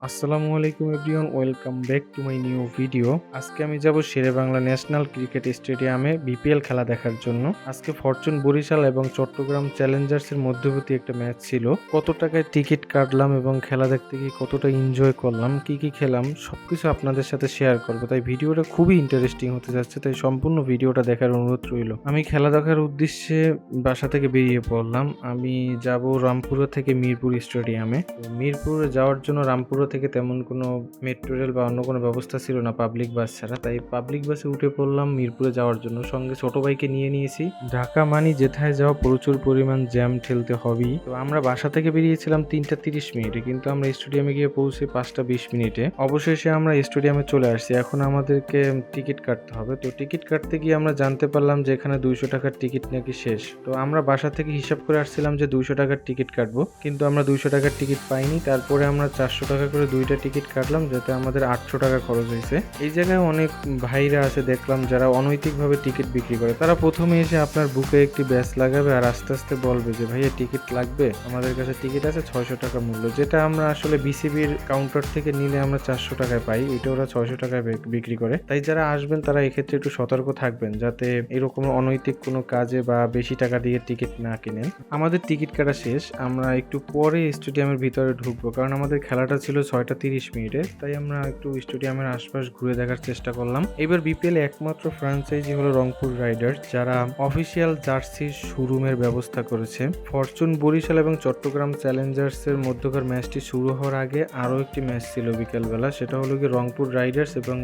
আসসালামু আলাইকুম everyone, welcome back to my new video. আজকে আমি যাব শেরেবাংলা ন্যাশনাল ক্রিকেট স্টেডিয়ামে বিপিএল খেলা দেখার জন্য। আজকে ফরচুন বরিশাল এবং চট্টগ্রাম চ্যালেঞ্জার্সের মধ্যবর্তী একটা ম্যাচ ছিল। কত টাকায় টিকিট কাটলাম এবং খেলা দেখতে গিয়ে কতটা এনজয় করলাম, কি খেলাম সবকিছু আপনাদের সাথে শেয়ার করবো। তাই ভিডিওটা খুবই ইন্টারেস্টিং হতে যাচ্ছে, তাই সম্পূর্ণ ভিডিওটা দেখার অনুরোধ রইল। আমি খেলা দেখার উদ্দেশ্যে বাসা থেকে বেরিয়ে পড়লাম। আমি যাব রামপুরা থেকে মিরপুর স্টেডিয়ামে। তো মিরপুরে যাওয়ার জন্য রামপুরা থেকে তেমন কোনো মেট্রো রেল বা অন্য কোনো ব্যবস্থা ছিল না পাবলিক বাস ছাড়া, তাই পাবলিক বাসে উঠে পড়লাম মিরপুরে যাওয়ার জন্য। সঙ্গে ছোট ভাইকে নিয়ে নিয়েছি। ঢাকা মানি যেথায় যাওয়া প্রচুর পরিমাণ জ্যাম ঠেলতে হবেই। তো আমরা বাসা থেকে বেরিয়েছিলাম 3টা 30 মিনিটে, কিন্তু আমরা স্টেডিয়ামে গিয়ে পৌঁছে 5টা 20 মিনিটে। অবশেষে আমরা স্টেডিয়ামে চলে আসছি। এখন আমাদেরকে টিকিট কাটতে হবে। তো টিকিট কাটতে গিয়ে আমরা জানতে পারলাম যে এখানে 200 টাকার টিকিট নাকি শেষ। তো আমরা বাসা থেকে হিসাব করে আসছিলাম যে 200 টাকার টিকিট কাটবো, কিন্তু আমরা 200 টাকার টিকিট পাইনি। তারপরে আমরা 400 টাকা করে 2টা টিকিট কাটলাম, যাতে আমাদের 800 টাকা খরচ হয়েছে। এই জায়গায় অনেক ভাইরা আছে দেখলাম যারা অনৈতিকভাবে টিকিট বিক্রি করে। তারা প্রথমে এসে আপনার বুকে একটি ব্যাচ লাগাবে আর আস্তে আস্তে বলবে যে ভাইয়া টিকিট লাগবে, আমাদের কাছে টিকিট আছে 600 টাকা মূল্য, যেটা আমরা আসলে বিসিবির কাউন্টার থেকে নিলে আমরা 400 টাকায় পাই, এটা ওরা 600 টাকায় বিক্রি করে। তাই যারা আসবেন তারা এক্ষেত্রে একটু সতর্ক থাকবেন, যাতে এরকম অনৈতিক কোনো কাজে বা বেশি টাকা দিয়ে টিকিট না কিনেন। আমাদের টিকিট কাটা শেষ। আমরা একটু পরে স্টেডিয়ামের ভিতরে ঢুকবো, কারণ আমাদের খেলাটা ছিল 6টা 30 মিনিটে। তাই আমরা একটু স্টেডিয়ামের আশপাশ ঘুরে দেখার চেষ্টা করলাম। এবার বিপিএল একমাত্র ফ্র্যাঞ্চাইজি হলো রংপুর রাইডার্স, যারা অফিসিয়াল জার্সি শোরুমের ব্যবস্থা করেছে। ফরচুন বরিশাল এবং চট্টগ্রাম চ্যালেঞ্জার্স এর মধ্যকার ম্যাচটি শুরু হওয়ার আগে আরও একটি ম্যাচ ছিল বিকেলবেলা। সেটা হলো কি রংপুর রাইডার্স এবং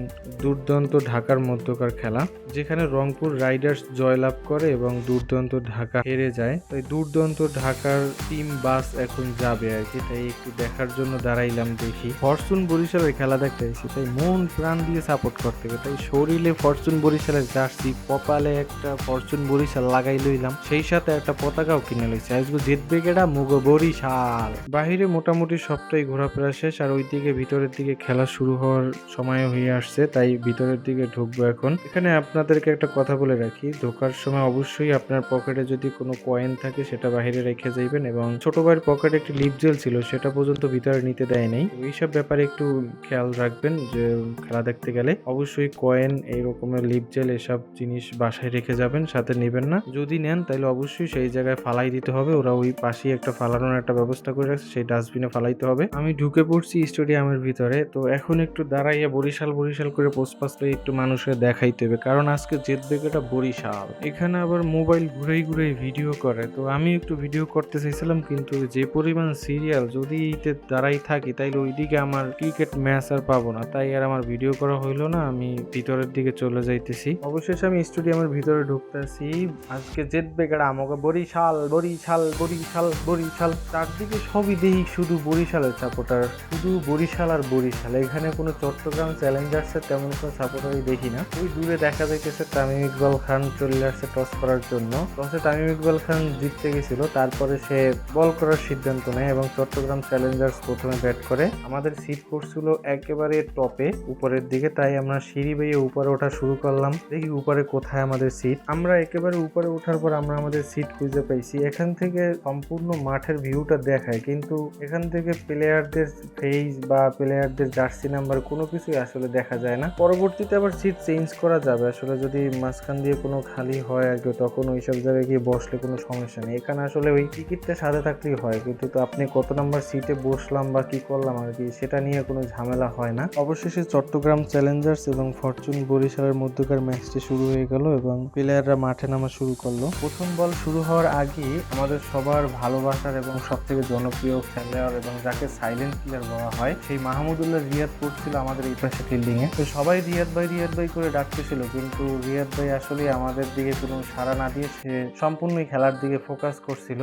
দুর্দান্ত ঢাকার মধ্যকার খেলা, যেখানে রংপুর রাইডার্স জয়লাভ করে এবং দুর্দান্ত ঢাকা হেরে যায়। তাই দুর্দান্ত ঢাকার টিম বাস এখন যাবে আর কি, তাই একটু দেখার জন্য দাঁড়াইলাম। দেখি ফরচুন বরিশালের খেলা দেখতে এসেছি, তাই মন প্রাণ দিয়ে সাপোর্ট করতে হবে। তাই শরীরে ফরচুন বরিশালের জার্সি, কপালে একটা ফরচুন বরিশাল লাগাই লইলাম, সেই সাথে একটা পতাকাও কিনে লইছি। আজকে জিতবে কেডা, মুগো বরিশাল। বাহিরে মোটামুটি সবটাই ঘোরাফেরা শেষ, আর ওইদিকে ভিতরের দিকে খেলা শুরু হওয়ার সময় হয়ে আসছে, তাই ভিতরের দিকে ঢুকবো এখন। এখানে আপনাদেরকে একটা কথা বলে রাখি, ঢোকার সময় অবশ্যই আপনার পকেটে যদি কোনো কয়েন থাকে সেটা বাইরে রেখে যাইবেন, এবং ছোট ভাইয়ের পকেটে একটি লিপ জেল ছিল, সেটা পর্যন্ত ভিতরে নিতে দেয় নাই। এইসব ব্যাপারে একটু খেয়াল রাখবেন, যে খেলা দেখতে গেলে অবশ্যই কয়েন, এই রকমের লিপ জেল, এসব জিনিস বাসায় রেখে যাবেন, সাথে নেবেন না। যদি নেন তাহলে অবশ্যই সেই জায়গায় ফালাই দিতে হবে। ওরা ওই পাশেই একটা ফালানোর একটা ব্যবস্থা করে রাখছে, সেই ডাস্টবিনে ফালাইতে হবে। আমি ঢুকে পড়ছি স্টেডিয়ামের ভিতরে। তো এখন একটু দাঁড়াইয়া বরিশাল বরিশাল করে পোস্ট একটু মানুষকে দেখাইতে হবে, কারণ আজকে জিতবে এটা বরিশাল। এখানে আবার মোবাইল ঘুরেই ঘুরেই ভিডিও করে। তো আমি একটু ভিডিও করতে চাইছিলাম, কিন্তু যে পরিমাণ সিরিয়াল, যদি এইতে দাঁড়াই থাকি তাইলে ওইদিকে আমার ক্রিকেট ম্যাচ আর পাবো না, তাই আর আমার ভিডিও করা হইলো না। আমি ভিতরের দিকে চলে যাইতেছি। অবশেষে আমি স্টেডিয়ামের ভিতরে ঢুকতেছি। আজকে জিতবে কেডা, আমাকে বরিশাল বরিশাল বরিশাল বরিশাল। চারদিকে সবই দেখি শুধু বরিশালের সাপোর্টার, শুধু বরিশাল আর বরিশাল। এখানে কোনো চট্টগ্রাম চ্যালেঞ্জার্সের তেমন কোনো সাপোর্টারই দেখি না। ওই দূরে দেখা যাইতেছে তামিম ইকবাল খান চলে আসছে টস করার জন্য। টসে তামিম ইকবাল খান জিততে গেছিল, তারপরে সে বল করার সিদ্ধান্ত নেয় এবং চট্টগ্রাম চ্যালেঞ্জার্স প্রথমে ব্যাট করে। আমাদের সিট পড়ছিল একেবারে টপে উপরের দিকে, তাই আমরা সিঁড়ি বেয়ে উপরে ওঠা শুরু করলাম। দেখি উপরে কোথায় আমাদের সিট। আমরা একেবারে উপরে ওঠার পর আমরা আমাদের সিট খুঁজে পাইছি। এখান থেকে সম্পূর্ণ মাঠের ভিউটা দেখায়, কিন্তু এখান থেকে প্লেয়ারদের ফেস বা প্লেয়ারদের জার্সি নাম্বার কোনো কিছুই আসলে দেখা যায় না। পরবর্তীতে আবার সিট চেঞ্জ করা যাবে আসলে, যদি মাঝখান দিয়ে কোনো খালি হয় আর কি, তখন ওইসব জায়গায় গিয়ে বসলে কোনো সমস্যা নেই। এখানে আসলে ওই টিকিটটা সাথে থাকলেই হয়, কিন্তু তো আপনি কত নাম্বার সিটে বসলাম বা কি করলাম আর কি, সেটা নিয়ে কোনো ঝামেলা হয় না। অবশেষে চট্টগ্রাম চ্যালেঞ্জার্স এবং ফরচুন বরিশালের মধ্যকার ম্যাচটি শুরু হয়ে গেল এবং প্লেয়াররা মাঠে নামা শুরু করলো। প্রথম বল শুরু হওয়ার আগে আমাদের সবার ভালোবাসার এবং সব থেকে জনপ্রিয় খেলোয়াড় এবং যাকে সাইলেন্ট প্লেয়ার বলা হয়, সেই মাহমুদুল্লাহ রিয়াদ পড়ছিল আমাদের এই পাশে ফিল্ডিং এ। তো সবাই রিয়াদ ভাই করে ডাকতেছিল, কিন্তু রিয়াদ ভাই আসলে আমাদের দিকে কোনো সাড়া না দিয়ে সে সম্পূর্ণই খেলার দিকে ফোকাস করছিল।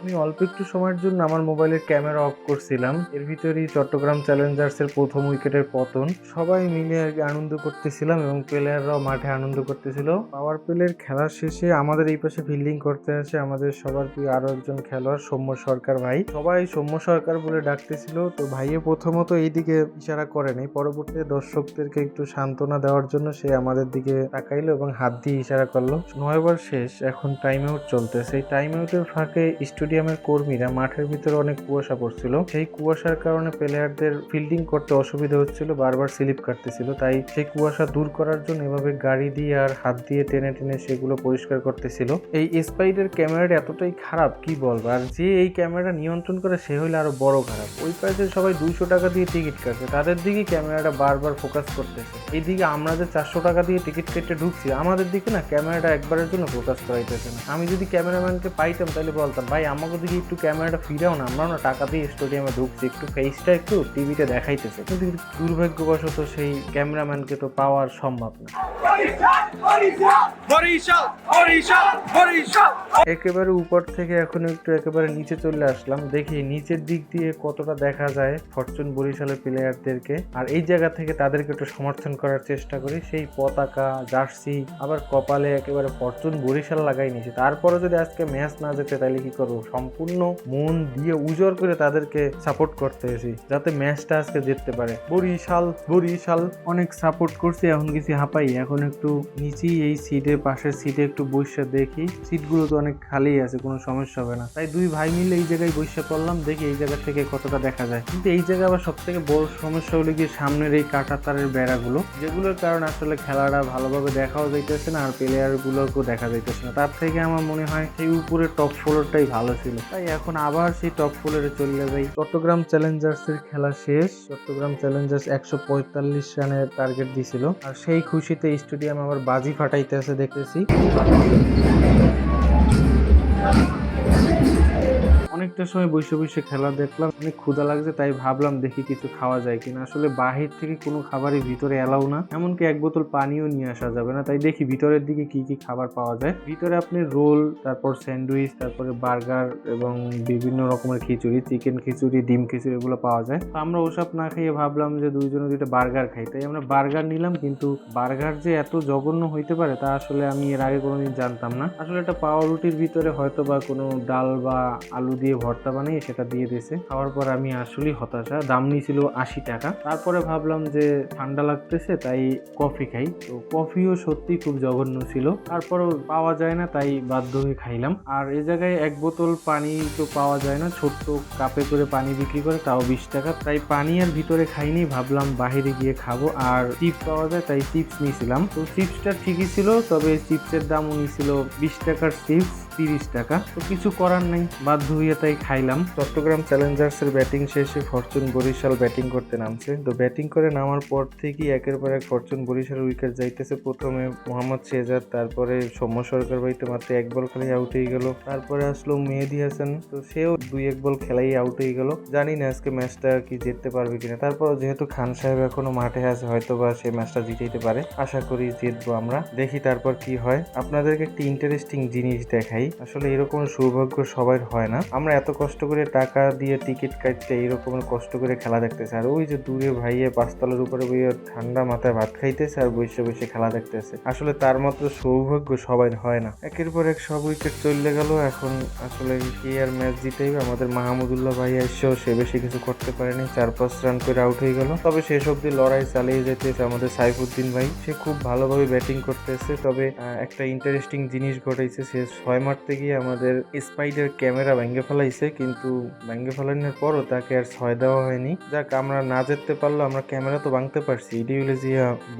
আমি অল্প একটু সময়ের জন্য আমার মোবাইলের ক্যামেরা অফ করছিলাম, এর ভিতরেই চট্টগ্রাম চ্যালেঞ্জার্সের প্রথম উইকেটের পতন। সবাই মিলে আর কি আনন্দ করতেছিলাম এবং প্লেয়াররাও মাঠে আনন্দ করতেছিল। পাওয়ার প্লের খেলা শেষে আমাদের এই পাশে ফিল্ডিং করতে আসে আমাদের সবার প্রিয় আরো একজন খেলোয়াড় সৌম্য সরকার ভাই। সবাই সৌম্য সরকার বলে ডাকতেছিল, তো ভাইয়ে প্রথমত এইদিকে ইশারা করে নাই, পরবর্তীতে দর্শকদেরকে একটু সান্ত্বনা দেওয়ার জন্য সে আমাদের দিকে তাকাইলো এবং হাত দিয়ে ইশারা করলো। 9 ওভার শেষ, এখন টাইম আউট চলতেছে। এই টাইম আউটের ফাঁকে স্টেডিয়ামের কর্মীরা মাঠের ভিতরে অনেক কুয়াশা পড়ছিল, সেই কুয়াশার কারণে প্লেয়ারদের ফিল্ডিং করতে অসুবিধা হচ্ছিল, বারবার স্লিপ কাটতেছিল। তাই সেই কুয়াশা দূর করার জন্য এভাবে গাড়ি দিয়ে আর হাত দিয়ে টেনে টেনে সেগুলো পরিষ্কার করতেছিল। এই স্পাইডের ক্যামেরাটা এতটাই খারাপ কি বলবো, আর যে এই ক্যামেরা নিয়ন্ত্রণ করে সে হইলে আরো বড় খারাপ। ওই পাশে সবাই 200 টাকা দিয়ে টিকিট কাটছে, তাদের দিকে ক্যামেরাটা বারবার ফোকাস করতেছে। এইদিকে আমরা যে 400 টাকা দিয়ে টিকিট কেটে ঢুকছি, আমাদের দিকে না ক্যামেরাটা একবারের জন্য ফোকাস করাইতেছে না। আমি যদি ক্যামেরাম্যানকে পাইতাম তাহলে বলতাম, ভাই আমাকে দিকে একটু ক্যামেরাটা ফিরাও না, আমরা না টাকা দিয়ে স্টেডিয়ামে ঢুকছি, একটু ফেসটা একটু টিভিতে দেখাইতেছে। কিন্তু দুর্ভাগ্যবশত সেই ক্যামেরাম্যানকে তো পাওয়ার সম্ভব না। একেবারে উপর থেকে এখন একটু একেবারে নিচে চলে আসলাম, দেখি নিচের দিক দিয়ে কতটা দেখা যায় ফরচুন বরিশালের প্লেয়ারদেরকে, আর এই জায়গা থেকে তাদেরকে একটু সমর্থন করার চেষ্টা করি। সেই পতাকা, জার্সি, আবার কপালে একেবারে ফরচুন বরিশাল লাগাই নিয়েছি। তারপরে যদি আজকে ম্যাচ না যেতে তাহলে কি করবো, সম্পূর্ণ মন দিয়ে উজাড় করে তাদেরকে সাপোর্ট করতে এসেছি যাতে ম্যাচটা আজকে জিততে পারে। বরিশাল বরিশাল অনেক সাপোর্ট করছি, এখন কিছু হাঁপাই। এখন একটু নিচেই এই সিটে, পাশের সিটে একটু বসে দেখি, সিটগুলো তো অনেক খালি আছে, কোনো সমস্যা হবে না। তাই দুই ভাই মিলে এই জায়গায় বসে পড়লাম, দেখি এই জায়গা থেকে কতটা দেখা যায়। কিন্তু এই জায়গায় আবার সব থেকে বড় সমস্যা হলো কি সামনের এই কাঁটা তারের বেড়াগুলো, যেগুলোর কারণে আসলে খেলাটা ভালোভাবে দেখাও যাইতেছে না, আর প্লেয়ার গুলোকেও দেখা যাইতেছে না। তার থেকে আমার মনে হয় সেই উপরে টপ ফ্লোরটাই ভালো ছিল। তাই এখন আবার সেই টপ ফ্লোরে চলে যাই। চট্টগ্রাম চ্যালেঞ্জার্সের খেলা শেষ, চট্টগ্রাম চ্যালেঞ্জার্স 145 রানের টার্গেট দিছিল, আর সেই খুশিতে স্টেডিয়াম আবার বাজি ফাটাইতেছে দেখতেছি। অনেকটা সময় বসে বসে খেলা দেখলাম, অনেক ক্ষুধা লাগছে, তাই ভাবলাম দেখি কিছু খাওয়া যায় কিনা। আসলে বাহির থেকে কোনো খাবারই ভিতরে এলাও না, এমনকি এক বোতল পানিও নিয়ে আসা যাবে না। তাই দেখি ভিতরের দিকে কি কি খাবার পাওয়া যায়। ভিতরে আপনি রোল, তারপর স্যান্ডউইচ, তারপরে বার্গার এবং বিভিন্ন রকমের খিচুড়ি, চিকেন খিচুড়ি, ডিম খিচুড়ি, এগুলো পাওয়া যায়। তো আমরা ওসব না খেয়ে ভাবলাম যে দুইজনে দুইটা বার্গার খাই, তাই আমরা বার্গার নিলাম। কিন্তু বার্গার যে এত জঘন্য হইতে পারে তা আসলে আমি এর আগে কোনোদিন জানতাম না। আসলে এটা পাউরুটির ভিতরে হয়তো বা কোনো ডাল বা আলু দিয়ে ভর্তা বানিয়ে সেটা দিয়ে দিয়েছে। খাওয়ার পর আমি আসলেই হতাশা। দাম নিয়েছিল 80 টাকা। তারপরে ভাবলাম যে ঠান্ডা লাগতেছে তাই কফি খাই, তো কফিও সত্যি খুব জঘন্য ছিল। তারপরও পাওয়া যায় না তাই বাধ্য হয়ে খাইলাম। আর এই জায়গায় এক বোতল পানি তো পাওয়া যায় না, ছোট্ট কাপে করে পানি বিক্রি করে, তাও 20 টাকা। তাই পানি আর ভিতরে খাইনি, ভাবলাম বাহিরে গিয়ে খাবো। আর চিপস পাওয়া যায় তাই চিপস নিয়েছিলাম। তো চিপসটা ঠিকই ছিল, তবে চিপসের দামও নিয়েছিল 20 টাকার চিপস 30 টাকা। তো কিছু করার নাই, বাধ্য হয়ে তাই খাইলাম। চট্টগ্রাম চ্যালেঞ্জার্সের ব্যাটিং শেষে ফরচুন বরিশাল ব্যাটিং করতে নামছে। তো ব্যাটিং করে নামার পর থেকেই একের পর এক ফরচুন বরিশাল উইকেট যাইতেছে। প্রথমে মোহাম্মদ শেহজাদ, তারপরে সৌম্য সরকার ভাইতে মাত্র এক বল খেলাই আউট হয়ে গেল। তারপরে আসলো মেহেদি হাসান, তো সেও 2-1 বল খেলাই আউট হয়ে গেল। জানি না আজকে ম্যাচটা কি জিততে পারবে কিনা। তারপর যেহেতু খান সাহেব এখনো মাঠে আছে, হয়তো বা সে ম্যাচটা জিতাইতে পারে। আশা করি জিতবো আমরা, দেখি তারপর কি হয়। আপনাদেরকে একটি ইন্টারেস্টিং জিনিস দেখাই, আসলে এরকম সৌভাগ্য সবার হয় না। আমরা এত কষ্ট করে টাকা দিয়ে টিকিট কাটতে এইরকম কষ্ট করে খেলা দেখতেছে, আর ওই যে দূরে ভাইয়ে 5 তলার উপরে বইয়ে ঠান্ডা মাথায় ভাত খাইতেছে আর বসে বসে খেলা দেখতেছে। আসলে তার মতো সৌভাগ্য সবাই হয় না। একের পর এক সব উইকেট চলে গেল। এখন আসলে কি আর ম্যাচ জিতেই, আমাদের মাহমুদুল্লাহ ভাই এসেও সে বেশি কিছু করতে পারেনি, 4-5 রান করে আউট হয়ে গেল। তবে শেষ অব্দি লড়াই চালিয়ে যেতেছে আমাদের সাইফুদ্দিন ভাই, সে খুব ভালোভাবে ব্যাটিং করতেছে। তবে একটা ইন্টারেস্টিং জিনিস ঘটাইছে, সে 6 মারতে গিয়ে আমাদের স্পাইডার ক্যামেরা ভেঙে ফেলাইছে, কিন্তু ভেঙে ফেলানোর পরও তাকে আর 6 দেওয়া হয়নি। যাক, আমরা না জিততে পারলো, আমরা ক্যামেরা তো ভাঙতে পারছি, এটি হলে যে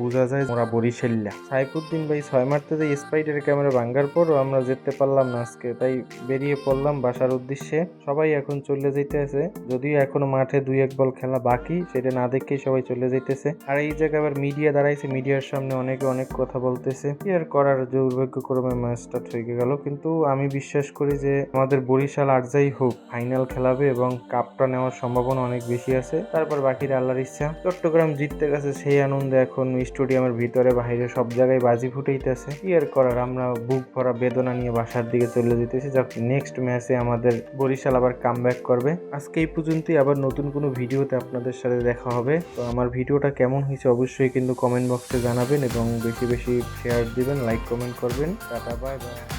বোঝা যায় ওরা বরিশাল্লা। সাইফুদ্দিন ভাই 6 মারতে যাই স্পাইডারের ক্যামেরা ভাঙার পরও আমরা জিততে পারলাম না আজকে, তাই বেরিয়ে পড়লাম বাসার উদ্দেশ্যে। সবাই এখন চলে যাইতেছে, যদিও এখনো মাঠে 2-1 বল খেলা বাকি, সেটা না দেখেই সবাই চলে যাইতেছে। আর এই জায়গায় আবার মিডিয়া দাঁড়াইছে, মিডিয়ার সামনে অনেকে অনেক কথা বলতেছে। কি আর করার, দুর্ভাগ্যক্রমে ম্যাচটা হয়ে গেল। কিন্তু আমি বিশ্বাস করি যে আমাদের বরিশাল আর যাই হোক ফাইনাল খেলাবে এবং কাপটা নেওয়ার সম্ভাবনা অনেক বেশি আছে। তারপর বাকিরা আল্লাহর ইচ্ছা। চট্টগ্রাম জিততে গেছে, সেই আনন্দে এখন স্টেডিয়ামের ভিতরে বাইরে সব জায়গায় বাজি ফুটাইতেছে। কি আর করার, আমরা বুক ভরা বেদনা নিয়ে বাসার দিকে চলে যেতেছি। যাক, নেক্সট ম্যাচে আমাদের বরিশাল আবার কামব্যাক করবে। আজকে এই পর্যন্তই, আবার নতুন কোনো ভিডিওতে আপনাদের সাথে দেখা হবে। তো আমার ভিডিওটা কেমন হয়েছে অবশ্যই কিন্তু কমেন্ট বক্সে জানাবেন এবং বেশি বেশি শেয়ার দিবেন, লাইক কমেন্ট করবেন। Tata, bye bye.